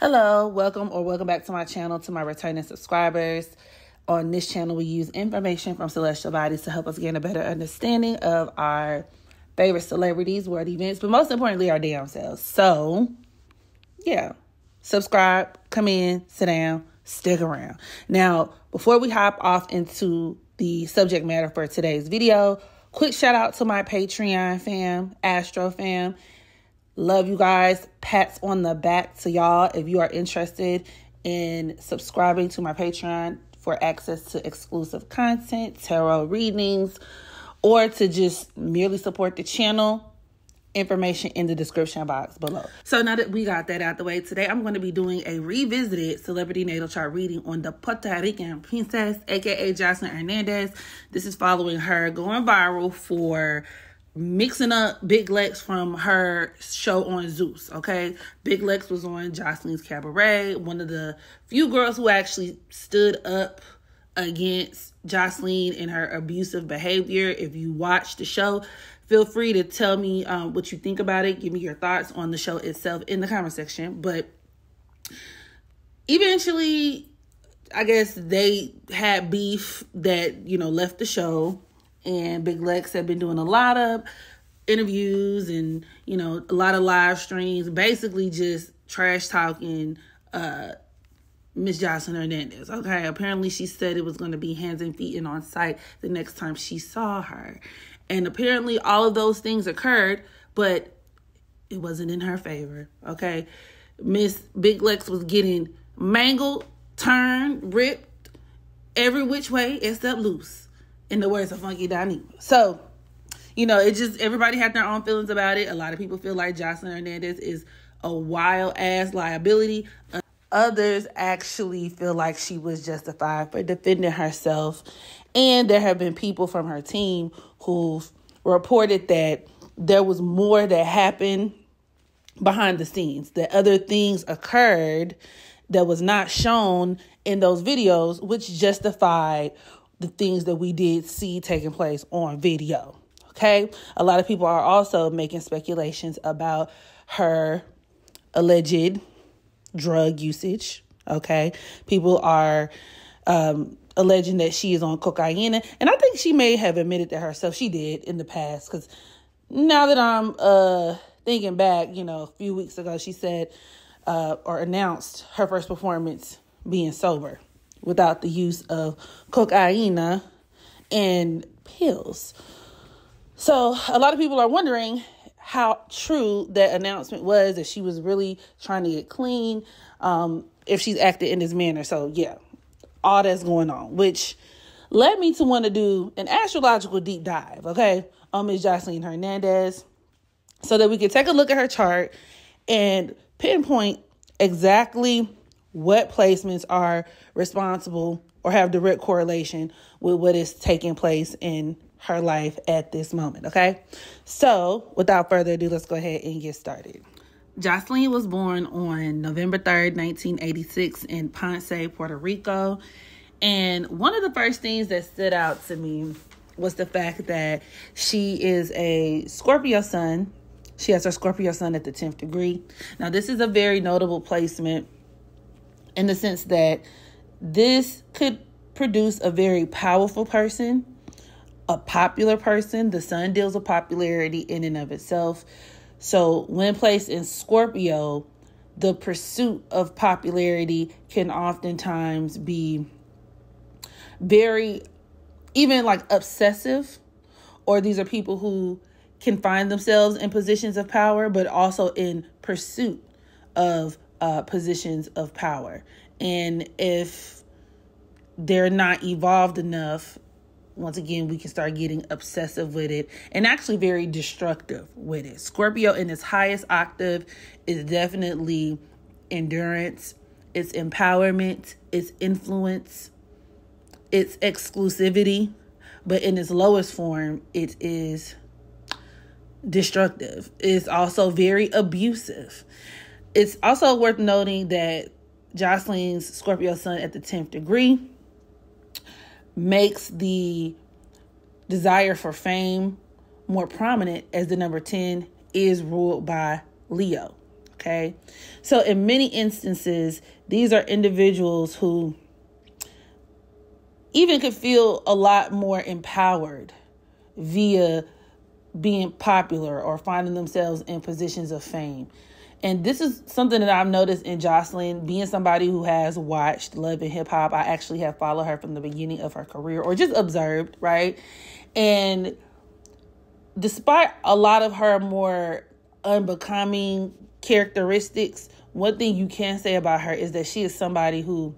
Hello, welcome back to my channel, to my returning subscribers. On this channel, we use information from celestial bodies to help us gain a better understanding of our favorite celebrities, world events, but most importantly, our damn selves. So, yeah, subscribe, come in, sit down, stick around. Now, before we hop off into the subject matter for today's video, quick shout out to my Patreon fam, Astro fam. Love you guys. Pats on the back to y'all if you are interested in subscribing to my Patreon for access to exclusive content, tarot readings, or to just merely support the channel. Information in the description box below. So now that we got that out the way, today I'm going to be doing a revisited celebrity natal chart reading on the Puerto Rican princess, aka Joseline Hernandez. This is following her going viral for mixing up Big Lex from her show on Zeus, okay? Big Lex was on Joseline's Cabaret, one of the few girls who actually stood up against Joseline and her abusive behavior. If you watch the show, feel free to tell me what you think about it. Give me your thoughts on the show itself in the comment section. But eventually, I guess they had beef that, left the show. And Big Lex had been doing a lot of interviews and, a lot of live streams, basically just trash talking Miss Joseline Hernandez. Okay, apparently she said it was going to be hands and feet and on site the next time she saw her. And apparently all of those things occurred, but it wasn't in her favor. Okay, Miss Big Lex was getting mangled, turned, ripped, every which way except loose, in the words of Funky Donnie. So, it just, everybody had their own feelings about it. A lot of people feel like Joseline Hernandez is a wild ass liability. Others actually feel like she was justified for defending herself. And there have been people from her team who've reported that there was more that happened behind the scenes, that other things occurred that was not shown in those videos, which justified the things that we did see taking place on video. Okay. A lot of people are also making speculations about her alleged drug usage. Okay. People are alleging that she is on cocaine. And I think she may have admitted that herself she did in the past. Because now that I'm thinking back, a few weeks ago, she said or announced her first performance being sober without the use of cocaine and pills. So a lot of people are wondering how true that announcement was, if she was really trying to get clean, if she's acted in this manner. So yeah, all that's going on, which led me to want to do an astrological deep dive, okay, on Ms. Joseline Hernandez, so that we can take a look at her chart and pinpoint exactly what placements are responsible or have direct correlation with what is taking place in her life at this moment, okay? So, without further ado, let's go ahead and get started. Joseline was born on November 3rd, 1986 in Ponce, Puerto Rico. And one of the first things that stood out to me was the fact that she is a Scorpio sun. She has her Scorpio sun at the 10th degree. Now, this is a very notable placement in the sense that this could produce a very powerful person, a popular person. The sun deals with popularity in and of itself. So when placed in Scorpio, the pursuit of popularity can oftentimes be very, even like obsessive, or these are people who can find themselves in positions of power, but also in pursuit of positions of power. And if they're not evolved enough, once again, we can start getting obsessive with it and actually very destructive with it. Scorpio in its highest octave is definitely endurance, it's empowerment, it's influence, it's exclusivity. But in its lowest form, it is destructive. It's also very abusive. It's also worth noting that Joseline's Scorpio sun at the 10th degree makes the desire for fame more prominent, as the number 10 is ruled by Leo. Okay. So in many instances, these are individuals who even could feel a lot more empowered via being popular or finding themselves in positions of fame. And this is something that I've noticed in Joseline, being somebody who has watched Love and Hip Hop. I actually have followed her from the beginning of her career, or just observed, right? And despite a lot of her more unbecoming characteristics, one thing you can say about her is that she is somebody who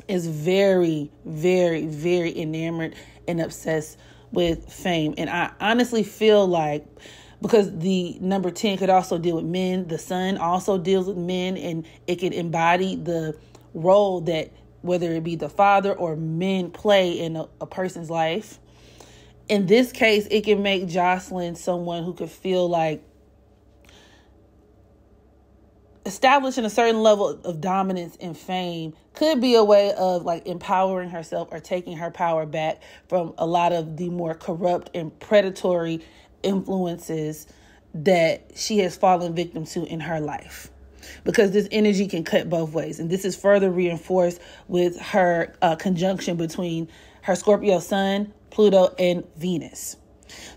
is very, very, very enamored and obsessed with fame. And I honestly feel like, because the number 10 could also deal with men, the sun also deals with men, and it can embody the role that, whether it be the father or men, play in a person's life. In this case, it can make Joseline someone who could feel like establishing a certain level of dominance and fame could be a way of like empowering herself or taking her power back from a lot of the more corrupt and predatory influences that she has fallen victim to in her life. Because this energy can cut both ways. And this is further reinforced with her conjunction between her Scorpio sun, Pluto, and Venus.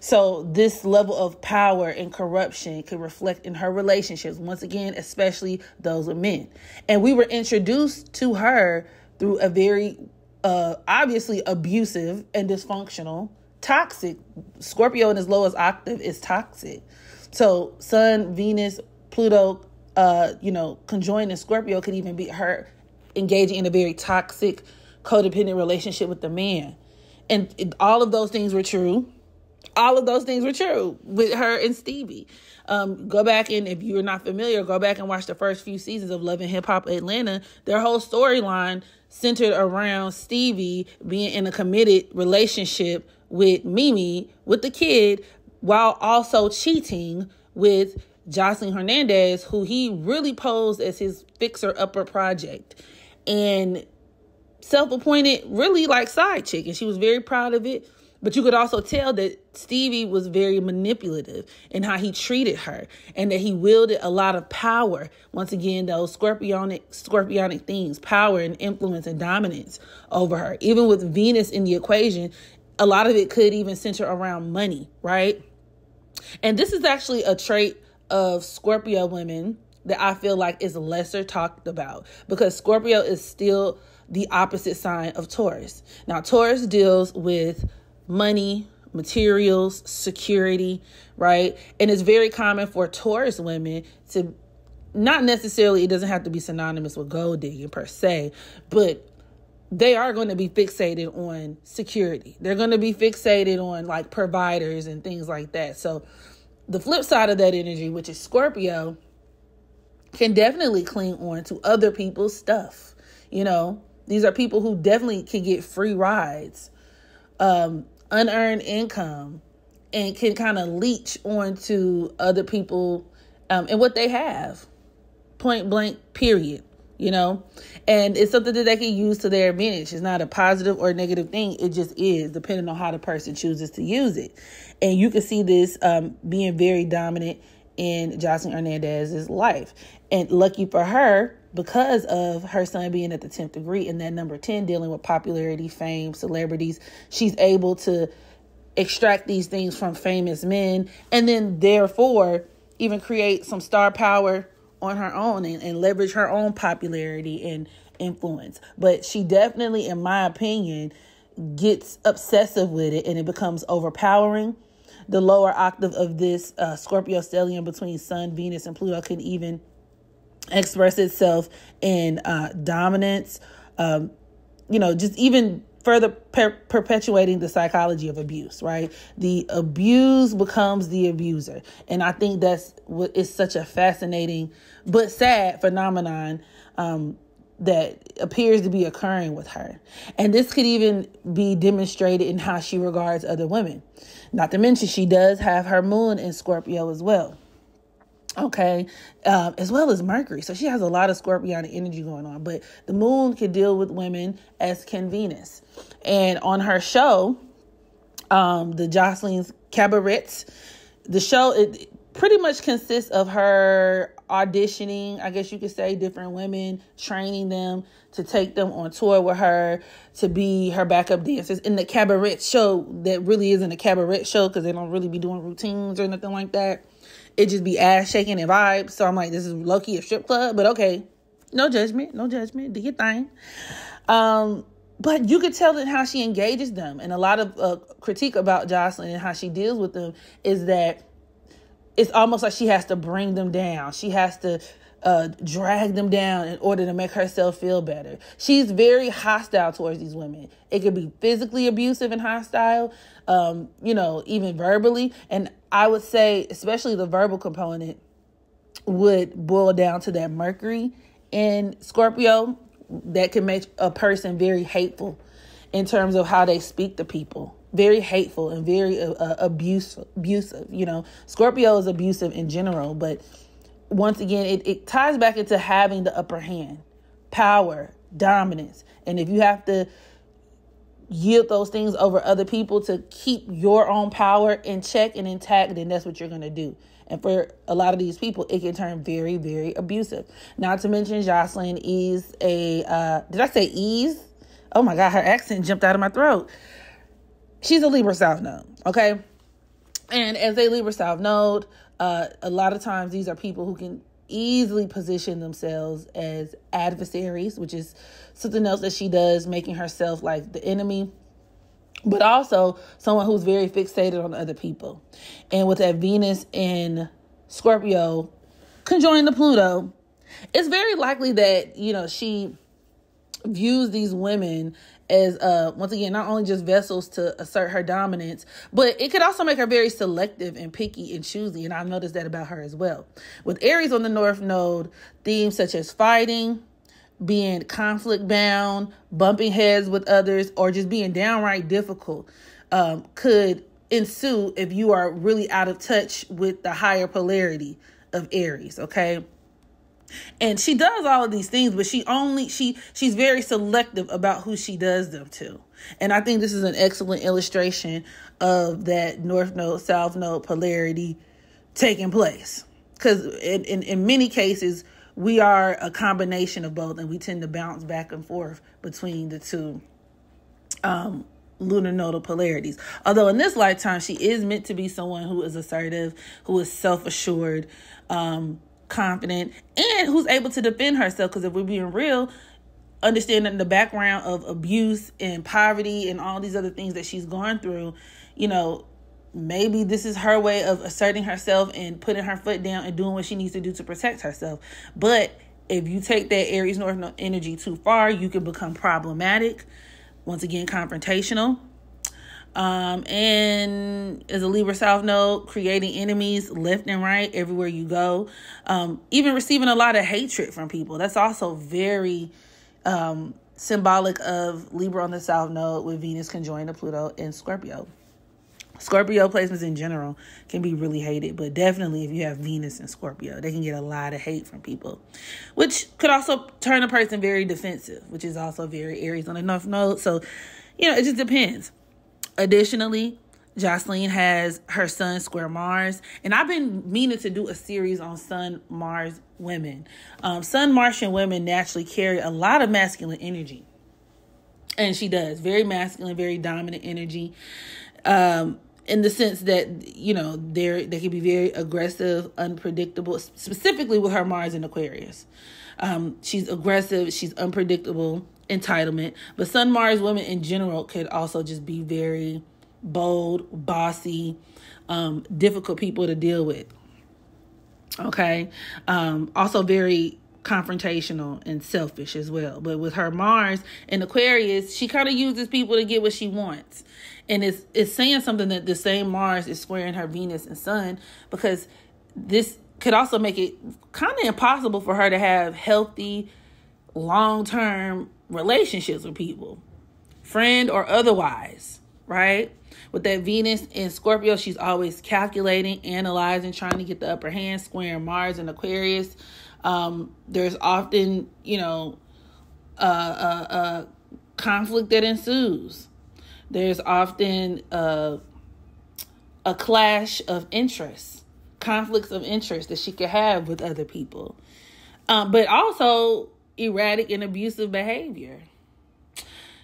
So this level of power and corruption could reflect in her relationships, once again, especially those with men. And we were introduced to her through a very obviously abusive and dysfunctional, toxic. Scorpio in its lowest octave is toxic. So Sun, Venus, Pluto, conjoined in Scorpio could even be her engaging in a very toxic, codependent relationship with the man. And all of those things were true. All of those things were true with her and Stevie. Go back, and if you're not familiar, go back and watch the first few seasons of Love and Hip Hop Atlanta. Their whole storyline centered around Stevie being in a committed relationship with Mimi, with the kid, while also cheating with Joseline Hernandez, who he really posed as his fixer-upper project. And self-appointed, really like side chick. And she was very proud of it. But you could also tell that Stevie was very manipulative in how he treated her, and that he wielded a lot of power. Once again, those scorpionic things, power and influence and dominance over her. Even with Venus in the equation, a lot of it could even center around money, right? And this is actually a trait of Scorpio women that I feel like is lesser talked about, because Scorpio is still the opposite sign of Taurus. Now, Taurus deals with money, materials, security, right? And it's very common for Taurus women to, not necessarily, it doesn't have to be synonymous with gold digging per se, but they are going to be fixated on security. They're going to be fixated on like providers and things like that. So the flip side of that energy, which is Scorpio, can definitely cling on to other people's stuff. You know, these are people who definitely can get free rides, unearned income, and can kind of leech onto other people and what they have, point blank, period. You know, and it's something that they can use to their advantage. It's not a positive or negative thing. It just is, depending on how the person chooses to use it. And you can see this being very dominant in Joseline Hernandez's life. And lucky for her, because of her son being at the 10th degree and that number 10 dealing with popularity, fame, celebrities, she's able to extract these things from famous men, and then therefore even create some star power on her own and leverage her own popularity and influence. But she definitely, in my opinion, gets obsessive with it, and it becomes overpowering. The lower octave of this Scorpio stellium between Sun, Venus, and Pluto can even express itself in dominance, just even further perpetuating the psychology of abuse, right? The abused becomes the abuser. And I think that's what is such a fascinating but sad phenomenon that appears to be occurring with her. And this could even be demonstrated in how she regards other women. Not to mention, she does have her moon in Scorpio as well. Okay, as well as Mercury. So she has a lot of Scorpionic energy going on. But the moon can deal with women, as can Venus. And on her show, the Joseline's Cabarets, the show, pretty much consists of her auditioning, I guess you could say, different women, training them to take them on tour with her, to be her backup dancers in the cabaret show that really isn't a cabaret show because they don't really be doing routines or nothing like that. It just be ass shaking and vibes. So I'm like, this is low-key a strip club, but okay. No judgment. Do your thing. But you could tell that how she engages them. And a lot of critique about Joseline and how she deals with them is that it's almost like she has to bring them down. She has to drag them down in order to make herself feel better. She's very hostile towards these women. It could be physically abusive and hostile, even verbally. And I would say, especially the verbal component, would boil down to that Mercury in Scorpio that can make a person very hateful in terms of how they speak to people. Very hateful and very abusive. Scorpio is abusive in general, but once again, it ties back into having the upper hand, power, dominance. And if you have to yield those things over other people to keep your own power in check and intact, then that's what you're going to do. And for a lot of these people, it can turn very, very abusive. Not to mention Joseline is did I say ease? Oh my God, her accent jumped out of my throat. She's a Libra South Node, okay? And as a Libra South Node, a lot of times these are people who can easily position themselves as adversaries, which is something else that she does, making herself like the enemy, but also someone who's very fixated on other people. And with that Venus in Scorpio conjoined to Pluto, it's very likely that, she views these women as, once again, not only just vessels to assert her dominance, but it could also make her very selective and picky and choosy. And I've noticed that about her as well. With Aries on the North Node, themes such as fighting, being conflict bound, bumping heads with others, or just being downright difficult could ensue if you are really out of touch with the higher polarity of Aries, okay? And she does all of these things, but she's very selective about who she does them to. And I think this is an excellent illustration of that North Node, South Node polarity taking place. Because in many cases, we are a combination of both, and we tend to bounce back and forth between the two lunar nodal polarities. Although in this lifetime, she is meant to be someone who is assertive, who is self-assured, confident, and who's able to defend herself. Because if we're being real, understanding the background of abuse and poverty and all these other things that she's gone through, maybe this is her way of asserting herself and putting her foot down and doing what she needs to do to protect herself. But if you take that Aries North Node energy too far, you can become problematic, once again, confrontational. And as a Libra South Node, creating enemies left and right everywhere you go. Even receiving a lot of hatred from people. That's also very symbolic of Libra on the South Node with Venus conjoined to Pluto in Scorpio. Scorpio placements in general can be really hated, but definitely if you have Venus in Scorpio, they can get a lot of hate from people, which could also turn a person very defensive, which is also very Aries on the North Node. So, it just depends. Additionally, Joseline has her Sun square Mars, and I've been meaning to do a series on Sun Mars women. Sun Martian women naturally carry a lot of masculine energy, and she does very masculine, very dominant energy. In the sense that, they can be very aggressive, unpredictable, specifically with her Mars in Aquarius. She's aggressive, she's unpredictable, entitlement. But Sun Mars women in general could also just be very bold, bossy, difficult people to deal with. Okay. Also very confrontational and selfish as well. But with her Mars in Aquarius, she kind of uses people to get what she wants. And it's saying something that the same Mars is squaring her Venus and Sun, because this could also make it kind of impossible for her to have healthy, long-term relationships with people, friend or otherwise, right? With that Venus in Scorpio, she's always calculating, analyzing, trying to get the upper hand, squaring Mars in Aquarius. There's often, conflict that ensues. There's often a clash of interests conflicts of interest that she could have with other people. But also erratic and abusive behavior.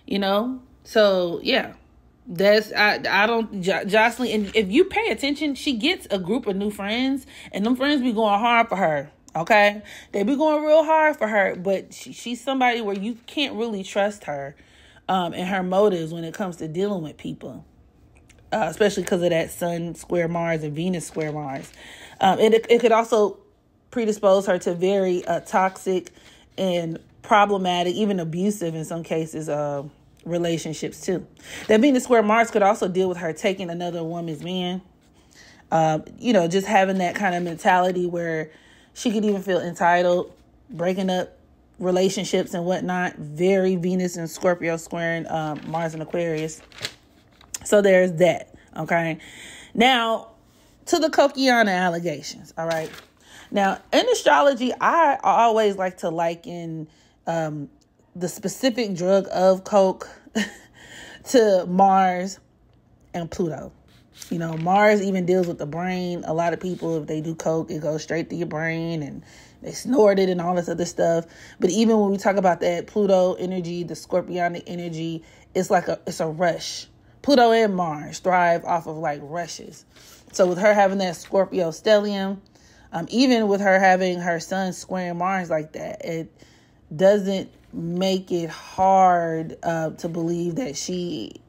You know? So, yeah. Joseline, and if you pay attention, she gets a group of new friends, and them friends be going hard for her, okay? They be going real hard for her, but she's somebody where you can't really trust her and her motives when it comes to dealing with people, especially because of that Sun square Mars and Venus square Mars. And it could also predispose her to very toxic and problematic, even abusive in some cases, relationships too. That Venus square Mars could also deal with her taking another woman's man. Just having that kind of mentality where she could even feel entitled, breaking up relationships and whatnot. Very Venus and Scorpio squaring Mars and Aquarius. So there's that. Okay. Now to the Coquiana allegations. All right. Now in astrology, I always like to liken the specific drug of coke to Mars and Pluto. Mars even deals with the brain. A lot of people, if they do coke, it goes straight to your brain and they snort it and all this other stuff. But even when we talk about that Pluto energy, the Scorpionic energy, it's a rush. Pluto and Mars thrive off of like rushes. So with her having that Scorpio stellium, even with her having her sun squaring Mars like that, it doesn't make it hard to believe that she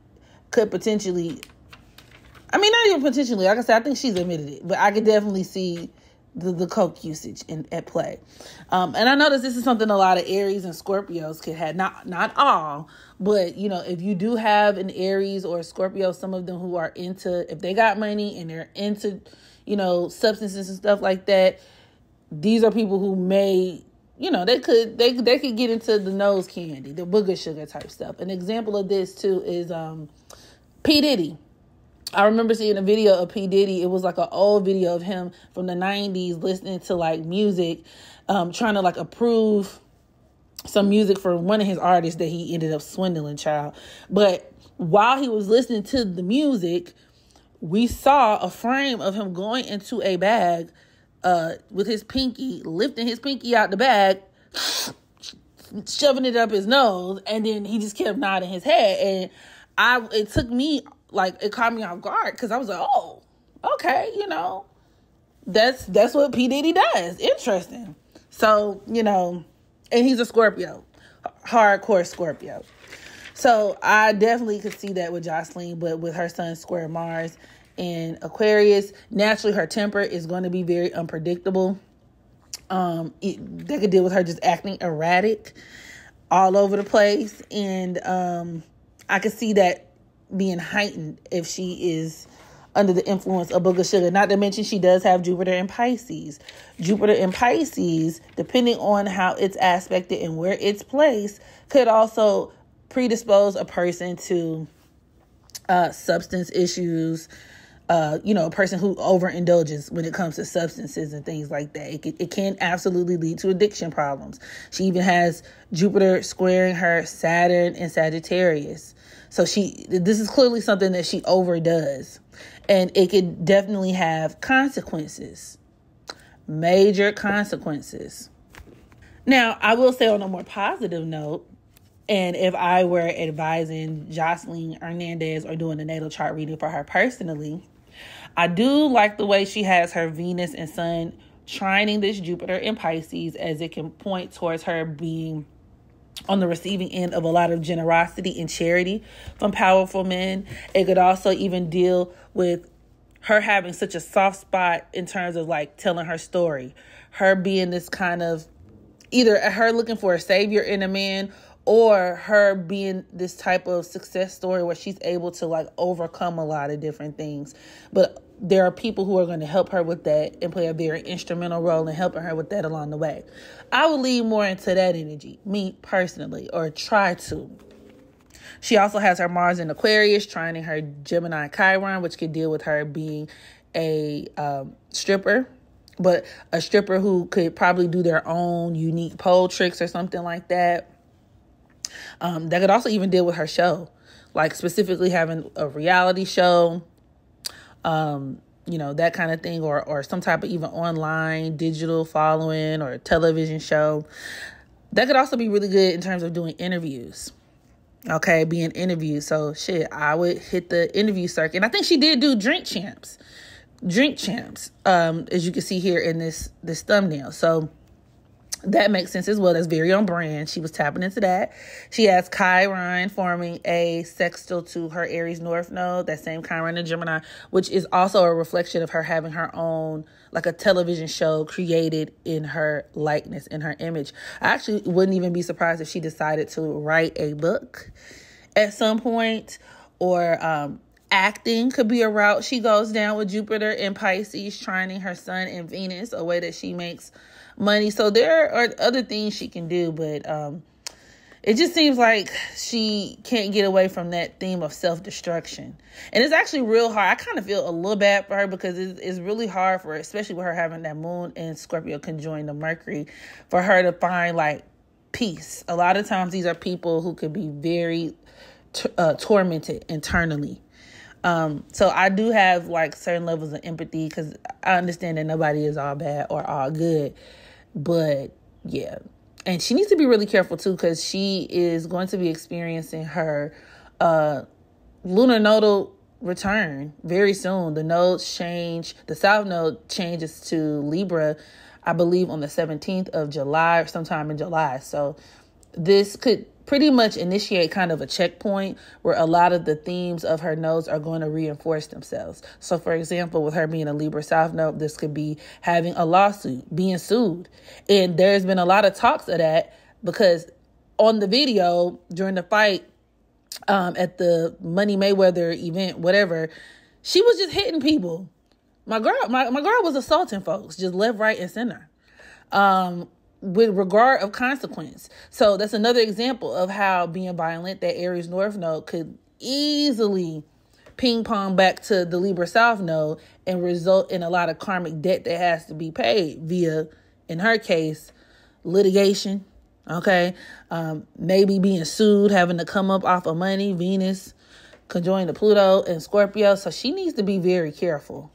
could potentially, not even potentially, like I said, I think she's admitted it, but I could definitely see the coke usage at play. And I notice this is something a lot of Aries and Scorpios could have, not all, but if you do have an Aries or a Scorpio, some of them who are into, if they got money and they're into, substances and stuff like that, these are people who may, they could get into the nose candy, the booger sugar type stuff. An example of this too is P. Diddy. I remember seeing a video of P. Diddy. It was like an old video of him from the 90s listening to like music, trying to like approve some music for one of his artists that he ended up swindling, child. But while he was listening to the music, we saw a frame of him going into a bag with his pinky, lifting his pinky out the bag, shoving it up his nose, and then he just kept nodding his head. And it took me, it caught me off guard, because I was like, oh, okay, that's what P. Diddy does. Interesting. So, and he's a Scorpio, hardcore Scorpio. So I definitely could see that with Joseline, but with her sun square Mars in Aquarius, naturally her temper is going to be very unpredictable. They could deal with her just acting erratic all over the place. And I could see that being heightened if she is under the influence of booger sugar. Not to mention she does have Jupiter in Pisces. Jupiter in Pisces, depending on how it's aspected and where it's placed, could also predispose a person to substance issues, a person who overindulges when it comes to substances and things like that. It can absolutely lead to addiction problems. She even has Jupiter squaring her Saturn and Sagittarius. So this is clearly something that she overdoes. And it could definitely have consequences, major consequences. Now, I will say on a more positive note, and if I were advising Joseline Hernandez or doing a natal chart reading for her personally, I do like the way she has her Venus and Sun trining this Jupiter in Pisces, as it can point towards her being on the receiving end of a lot of generosity and charity from powerful men. It could also even deal with her having such a soft spot in terms of like telling her story, her being this kind of, either her looking for a savior in a man, or her being this type of success story where she's able to like overcome a lot of different things. But there are people who are going to help her with that and play a very instrumental role in helping her with that along the way. I would lean more into that energy, me personally, or try to. She also has her Mars in Aquarius, trining her Gemini Chiron, which could deal with her being a stripper, but a stripper who could probably do their own unique pole tricks or something like that. That could also even deal with her show, like specifically having a reality show, that kind of thing, or some type of even online digital following or television show. That could also be really good in terms of doing interviews. Okay, being interviewed. So I would hit the interview circuit. And I think she did do Drink Champs, as you can see here in this thumbnail. So that makes sense as well. That's very on brand. She was tapping into that. She has Chiron forming a sextile to her Aries North node, that same Chiron in Gemini, which is also a reflection of her having her own, like a television show created in her likeness, in her image. I actually wouldn't even be surprised if she decided to write a book at some point, or acting could be a route she goes down with Jupiter in Pisces, trining her Sun and Venus, a way that she makes money. So there are other things she can do, but it just seems like she can't get away from that theme of self-destruction. And it's actually real hard. I kind of feel a little bad for her, because it's really hard for her, especially with her having that moon in Scorpio conjoined the Mercury, for her to find like peace. A lot of times these are people who could be very tormented internally. So I do have like certain levels of empathy, because I understand that nobody is all bad or all good. But yeah, and she needs to be really careful too, because she is going to be experiencing her lunar nodal return very soon. The nodes change. The south node changes to Libra, I believe, on the 17th of July or sometime in July. So this could pretty much initiate kind of a checkpoint where a lot of the themes of her nodes are going to reinforce themselves. So, for example, with her being a Libra South node, this could be having a lawsuit, being sued. And there's been a lot of talks of that, because on the video during the fight at the Money Mayweather event, whatever, she was just hitting people. My girl was assaulting folks, just left, right, and center. With regard of consequence. So that's another example of how being violent, that Aries North node, could easily ping pong back to the Libra South node and result in a lot of karmic debt that has to be paid via, in her case, litigation. Okay. Maybe being sued, having to come up off of money. Venus conjoined to Pluto and Scorpio. So she needs to be very careful.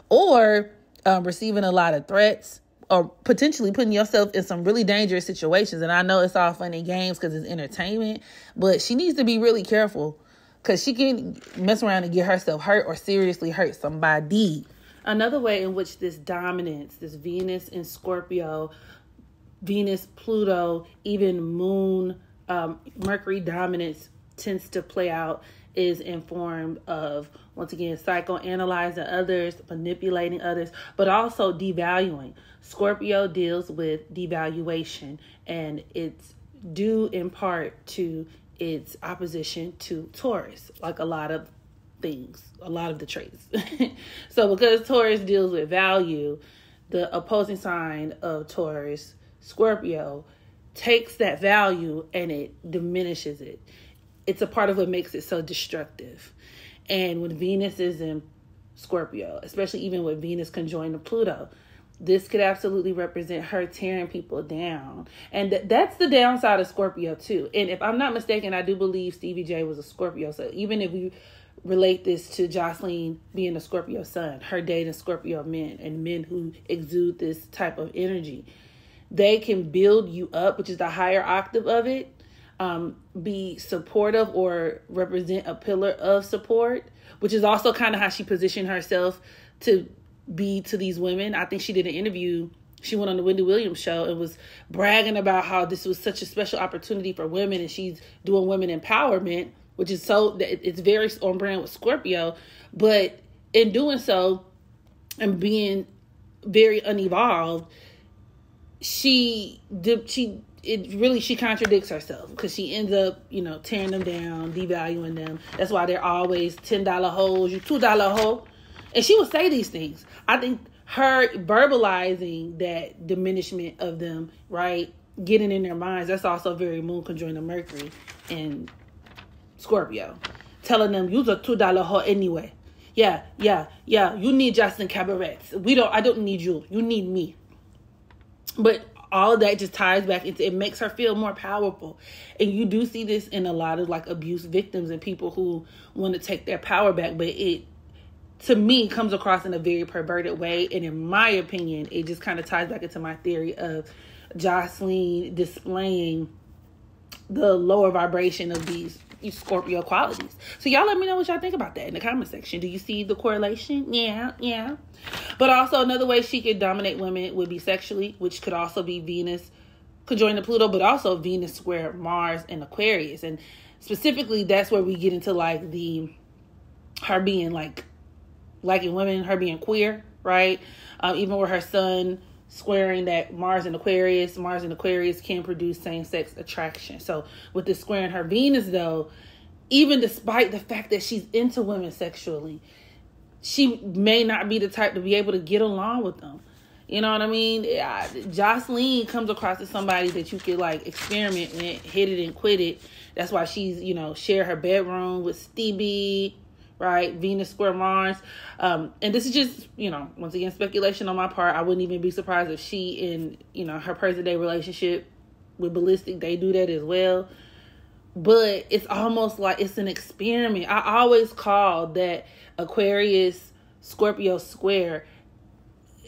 Or receiving a lot of threats, or potentially putting yourself in some really dangerous situations. And I know it's all fun and games because it's entertainment, but she needs to be really careful, because she can mess around and get herself hurt or seriously hurt somebody. Another way in which this dominance, this Venus in Scorpio, Venus, Pluto, even Moon, Mercury dominance tends to play out is in form of, once again, psychoanalyzing others, manipulating others, but also devaluing. Scorpio deals with devaluation, and it's due in part to its opposition to Taurus, like a lot of things, a lot of the traits. So because Taurus deals with value, the opposing sign of Taurus, Scorpio, takes that value and it diminishes it. It's a part of what makes it so destructive. And when Venus is in Scorpio, especially even with Venus conjoined to Pluto, this could absolutely represent her tearing people down. And that's the downside of Scorpio too. And if I'm not mistaken, I do believe Stevie J was a Scorpio. So even if we relate this to Joseline being a Scorpio sun, her dating Scorpio men and men who exude this type of energy, they can build you up, which is the higher octave of it. Be supportive or represent a pillar of support, which is also kind of how she positioned herself to be to these women. I think she did an interview. She went on the Wendy Williams show and was bragging about how this was such a special opportunity for women, and she's doing women empowerment, which is it's very on brand with Scorpio. But in doing so and being very unevolved, she contradicts herself, because she ends up, tearing them down, devaluing them. That's why they're always $10 hoes, you $2 hoe. And she will say these things. I think her verbalizing that diminishment of them, right, getting in their minds, that's also very moon conjoined to Mercury in Scorpio. Telling them, you're a $2 hoe anyway. Yeah. You need Justin Cabarets. I don't need you. You need me. But all of that just ties back into, it makes her feel more powerful. And you do see this in a lot of like abuse victims and people who want to take their power back, but to me, comes across in a very perverted way. And in my opinion, it just kind of ties back into my theory of Joseline displaying the lower vibration of these Scorpio qualities. So y'all let me know what y'all think about that in the comment section. Do you see the correlation? Yeah. But also another way she could dominate women would be sexually, which could also be Venus conjoined to Pluto, but also Venus square Mars and Aquarius. And specifically, that's where we get into like her being like liking women, her being queer, right? Even with her sun squaring that Mars and Aquarius can produce same-sex attraction. So with this squaring her Venus, though, even despite the fact that she's into women sexually, she may not be the type to be able to get along with them. You know what I mean? Joseline comes across as somebody that you could like experiment with, hit it and quit it. That's why she's, share her bedroom with Stevie, right? Venus square Mars. And this is just, once again, speculation on my part. I wouldn't even be surprised if she in, her present day relationship with Ballistic, they do that as well. But it's almost like it's an experiment. I always call that Aquarius Scorpio square.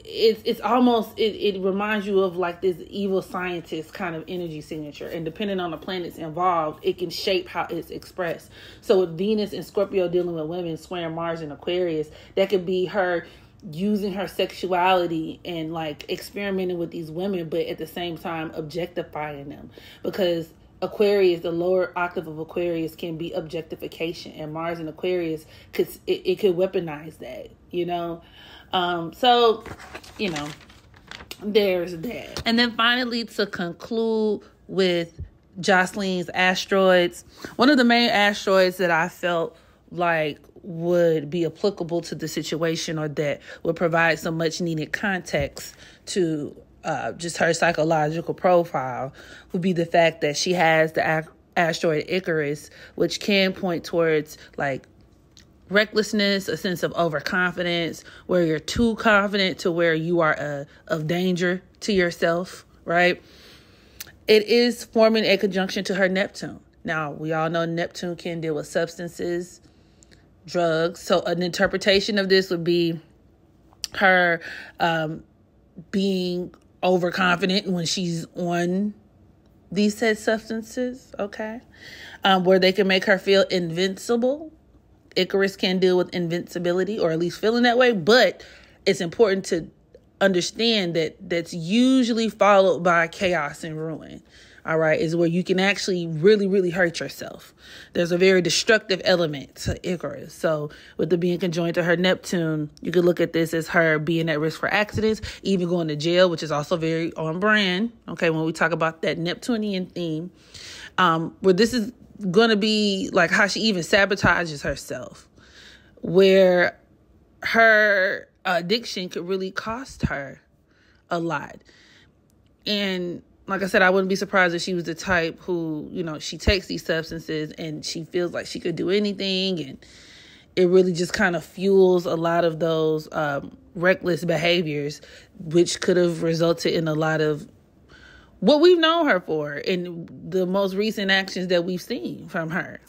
It's almost, it reminds you of like this evil scientist kind of energy signature. And depending on the planets involved, it can shape how it's expressed. So with Venus and Scorpio dealing with women, squaring Mars and Aquarius, that could be her using her sexuality and like experimenting with these women, but at the same time objectifying them. Because Aquarius, the lower octave of Aquarius can be objectification, and Mars and Aquarius could weaponize that, So, there's that. And then finally, to conclude with Joseline's asteroids, one of the main asteroids that I felt like would be applicable to the situation, or that would provide some much needed context to just her psychological profile, would be the fact that she has the asteroid Icarus, which can point towards like recklessness, a sense of overconfidence, where you're too confident to where you are of danger to yourself, right? It is forming a conjunction to her Neptune. Now, we all know Neptune can deal with substances, drugs. So an interpretation of this would be her being overconfident when she's on these said substances, okay? Where they can make her feel invincible. Icarus can deal with invincibility, or at least feeling that way, but it's important to understand that that's usually followed by chaos and ruin. All right, is where you can actually really, really hurt yourself. There's a very destructive element to Icarus. So with the being conjoined to her Neptune, you could look at this as her being at risk for accidents, even going to jail, which is also very on brand. Okay, when we talk about that Neptunian theme, where this is going to be like how she even sabotages herself, where her addiction could really cost her a lot. And like I said, I wouldn't be surprised if she was the type who, she takes these substances and she feels like she could do anything. And it really just kind of fuels a lot of those reckless behaviors, which could have resulted in a lot of what we've known her for in the most recent actions that we've seen from her.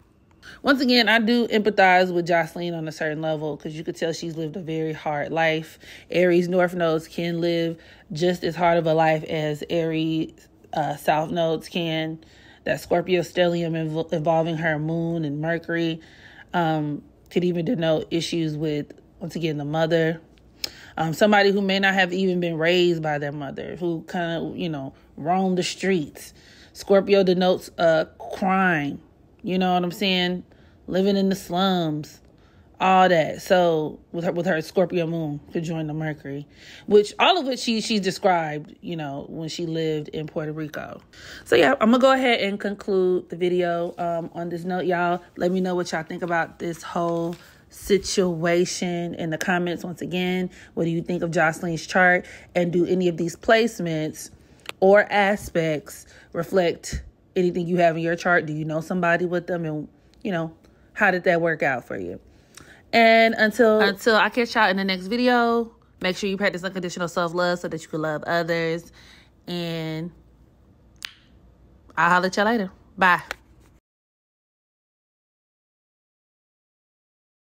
Once again, I do empathize with Joseline on a certain level, because you could tell she's lived a very hard life. Aries North nodes can live just as hard of a life as Aries South nodes can. That Scorpio stellium involving her moon and Mercury could even denote issues with, once again, the mother. Somebody who may not have even been raised by their mother, who kind of, roam the streets. Scorpio denotes crime. You know what I'm saying? Living in the slums, all that. So with her Scorpio moon could join the Mercury, which all of which she described, when she lived in Puerto Rico. So yeah, I'm gonna go ahead and conclude the video on this note, y'all. Let me know what y'all think about this whole situation in the comments. Once again, what do you think of Joseline's chart, and do any of these placements or aspects reflect anything you have in your chart? Do you know somebody with them, and how did that work out for you? And until I catch y'all in the next video, make sure you practice unconditional self-love so that you can love others, and I'll holler at y'all later. Bye.